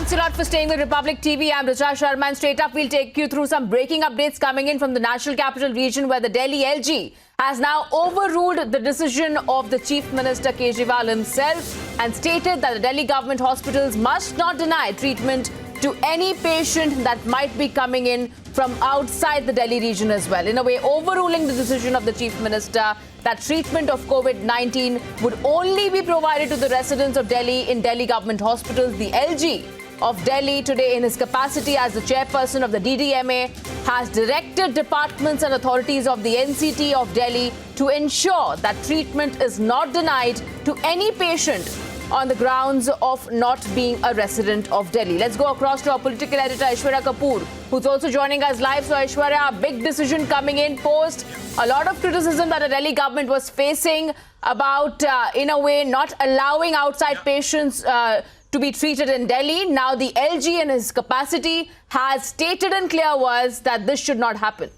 Thanks a lot for staying with Republic TV. I'm Richa Sharma, and straight up we'll take you through some breaking updates coming in from the National Capital Region, where the Delhi LG has now overruled the decision of the Chief Minister Kejriwal himself and stated that the Delhi government hospitals must not deny treatment to any patient that might be coming in from outside the Delhi region as well. In a way, overruling the decision of the Chief Minister that treatment of COVID-19 would only be provided to the residents of Delhi in Delhi government hospitals. The LG of Delhi today, in his capacity as the chairperson of the DDMA, has directed departments and authorities of the NCT of Delhi to ensure that treatment is not denied to any patient on the grounds of not being a resident of Delhi. Let's go across to our political editor, Aishwarya Kapoor, who's also joining us live. So, Aishwarya, a big decision coming in post a lot of criticism that the Delhi government was facing about, in a way, not allowing outside patients to be treated in Delhi. Now, the LG in his capacity has stated in clear words that this should not happen.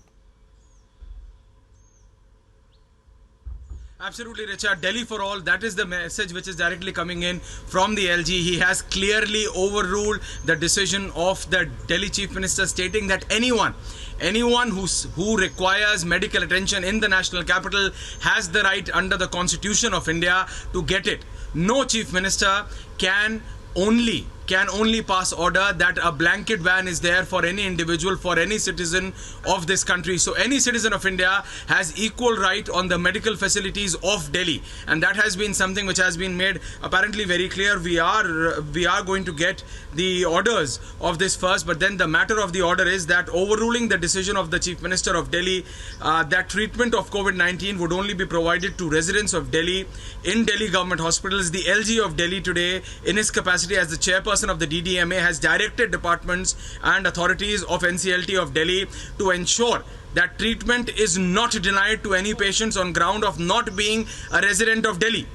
Absolutely, Richa. Delhi for all, that is the message which is directly coming in from the LG. He has clearly overruled the decision of the Delhi Chief Minister, stating that anyone who requires medical attention in the national capital has the right under the Constitution of India to get it. No Chief Minister can only pass order that a blanket ban is there for any individual, for any citizen of this country. So any citizen of India has equal right on the medical facilities of Delhi, and that has been something which has been made apparently very clear. We are going to get the orders of this first, but then the matter of the order is that overruling the decision of the Chief Minister of Delhi that treatment of COVID-19 would only be provided to residents of Delhi in Delhi government hospitals. The LG of Delhi today, in his capacity as the chairperson of the DDMA, has directed departments and authorities of NCLT of Delhi to ensure that treatment is not denied to any patients on ground of not being a resident of Delhi.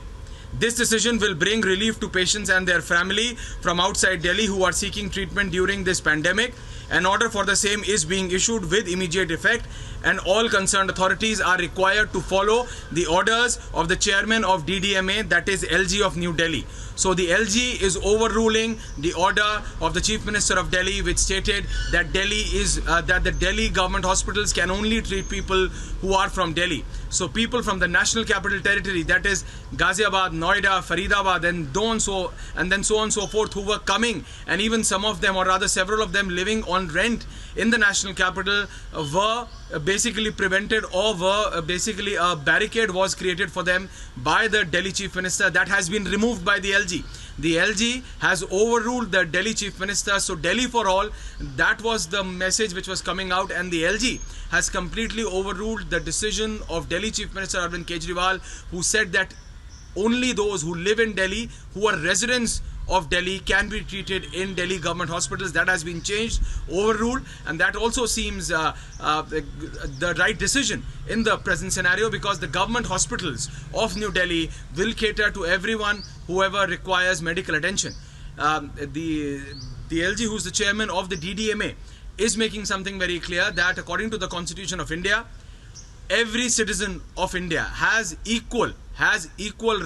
This decision will bring relief to patients and their family from outside Delhi who are seeking treatment during this pandemic. An order for the same is being issued with immediate effect, and all concerned authorities are required to follow the orders of the chairman of DDMA, that is LG of New Delhi. So the LG is overruling the order of the Chief Minister of Delhi, which stated that that the Delhi government hospitals can only treat people who are from Delhi. So people from the National Capital Territory, that is Ghaziabad, Noida, Faridabad, and so on and so forth, who were coming, and even some of them, or rather several of them, living on rent in the national capital, were basically prevented, or were basically a barricade was created for them by the Delhi Chief Minister. That has been removed by the LG. The LG has overruled the Delhi Chief Minister. So Delhi for all, that was the message which was coming out, and the LG has completely overruled the decision of Delhi Chief Minister Arvind Kejriwal, who said that only those who live in Delhi, who are residents of Delhi, can be treated in Delhi government hospitals. That has been changed, overruled, and that also seems the right decision in the present scenario, because the government hospitals of New Delhi will cater to everyone, whoever requires medical attention. The LG, who's the chairman of the DDMA, is making something very clear, that according to the Constitution of India, every citizen of India has equal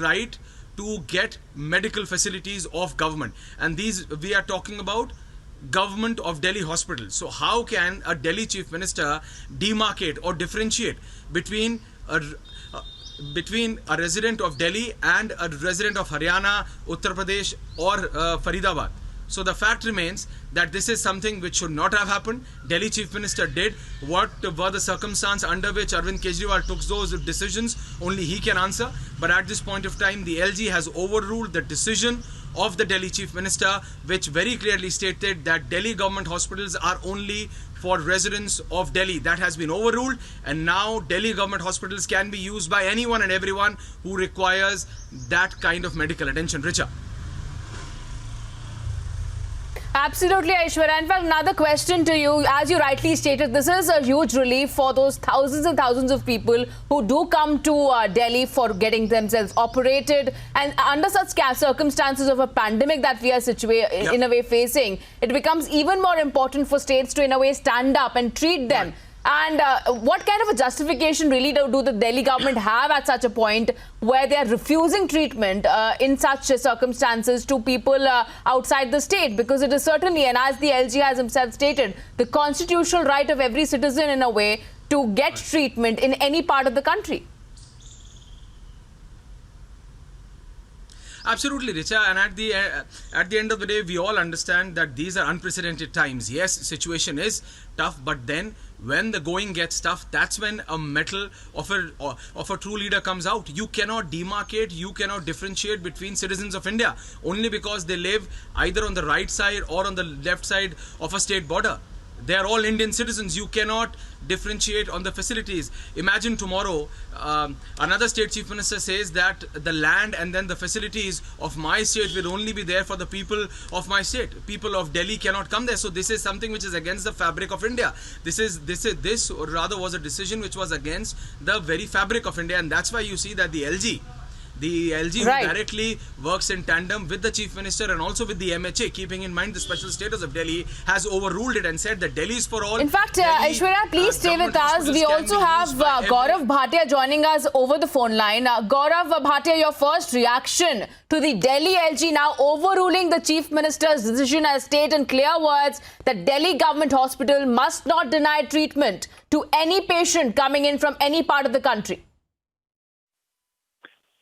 right to get medical facilities of government, and these we are talking about government of Delhi hospitals. So how can a Delhi Chief Minister demarcate or differentiate between a resident of Delhi and a resident of Haryana, Uttar Pradesh, or Faridabad? So the fact remains that this is something which should not have happened. Delhi Chief Minister did what were the circumstances under which Arvind Kejriwal took those decisions. Only he can answer. But at this point of time, the LG has overruled the decision of the Delhi Chief Minister, which very clearly stated that Delhi government hospitals are only for residents of Delhi. That has been overruled, and now Delhi government hospitals can be used by anyone and everyone who requires that kind of medical attention. Richa. Absolutely, Aishwarya. In fact, another question to you. As you rightly stated, this is a huge relief for those thousands and thousands of people who do come to Delhi for getting themselves operated. And under such circumstances of a pandemic that we are in a way facing, it becomes even more important for states to, in a way, stand up and treat them. And what kind of a justification really do the Delhi government have at such a point where they are refusing treatment in such circumstances to people outside the state? Because it is certainly, and as the LG has himself stated, the constitutional right of every citizen in a way to get treatment in any part of the country. Absolutely, Richa. And at the end of the day, we all understand that these are unprecedented times. Yes, situation is tough, but then when the going gets tough, that's when a mettle of a true leader comes out. You cannot demarcate, you cannot differentiate between citizens of India only because they live either on the right side or on the left side of a state border. They are all Indian citizens. You cannot differentiate on the facilities. Imagine tomorrow another state chief minister says that the land and then the facilities of my state will only be there for the people of my state. People of Delhi cannot come there. So this is something which is against the fabric of India. This rather was a decision which was against the very fabric of India, and that's why you see that the LG Right. who directly works in tandem with the Chief Minister and also with the MHA, keeping in mind the special status of Delhi, has overruled it and said that Delhi is for all. In fact, Delhi, Aishwarya, please stay with government us. hospitals We can also be have used by Gaurav Bhatia joining us over the phone line. Gaurav Bhatia, your first reaction to the Delhi LG now overruling the Chief Minister's decision as state in clear words that Delhi Government Hospital must not deny treatment to any patient coming in from any part of the country.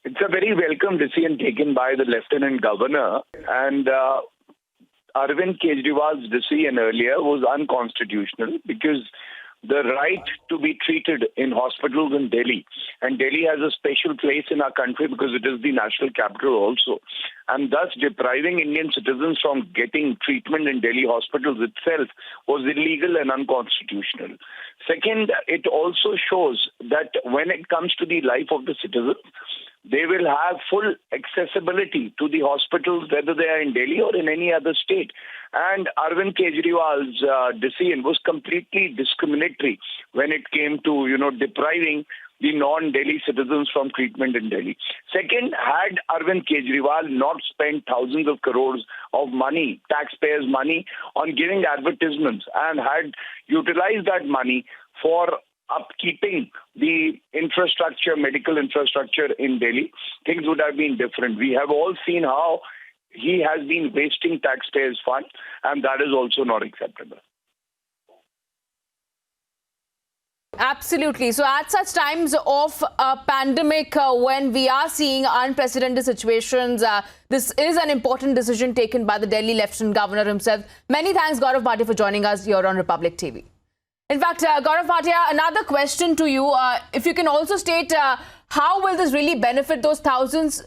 It's a very welcome decision taken by the Lieutenant Governor, and Arvind Kejriwal's decision earlier was unconstitutional because the right to be treated in hospitals in Delhi, and Delhi has a special place in our country because it is the national capital also, and thus depriving Indian citizens from getting treatment in Delhi hospitals itself was illegal and unconstitutional. Second, it also shows that when it comes to the life of the citizens, they will have full accessibility to the hospitals, whether they are in Delhi or in any other state. And Arvind Kejriwal's decision was completely discriminatory when it came to, depriving the non-Delhi citizens from treatment in Delhi. Second, had Arvind Kejriwal not spent thousands of crores of money, taxpayers' money, on giving advertisements and had utilized that money for upkeeping the infrastructure, medical infrastructure in Delhi, things would have been different. We have all seen how he has been wasting taxpayers' funds, and that is also not acceptable. Absolutely. So at such times of a pandemic, when we are seeing unprecedented situations, this is an important decision taken by the Delhi Lieutenant Governor himself. Many thanks, Gaurav Bhatia, for joining us here on Republic TV. In fact, Gaurav Bhatia, another question to you. If you can also state how will this really benefit those thousands